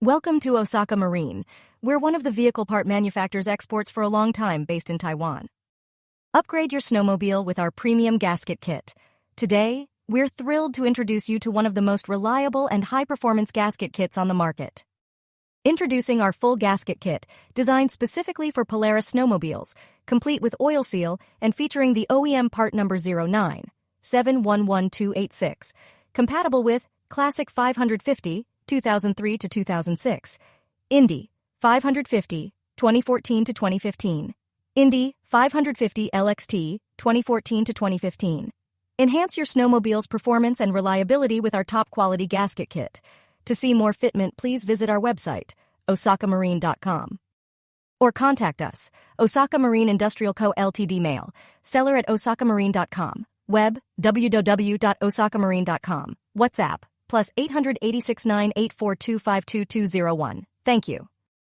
Welcome to Osaka Marine. We're one of the vehicle part manufacturers exports for a long time based in Taiwan. Upgrade your snowmobile with our premium gasket kit. Today, we're thrilled to introduce you to one of the most reliable and high-performance gasket kits on the market. Introducing our full gasket kit, designed specifically for Polaris snowmobiles, complete with oil seal and featuring the OEM part number 09711286, compatible with Classic 550, 2003 to 2006, Indy 550, 2014 to 2015, Indy 550 LXT, 2014 to 2015. Enhance your snowmobile's performance and reliability with our top-quality gasket kit. To see more fitment, please visit our website, osakamarine.com. Or contact us, Osaka Marine Industrial Co. Ltd. Mail, seller at osakamarine.com, web, www.osakamarine.com, WhatsApp, +886 984252201. Thank you.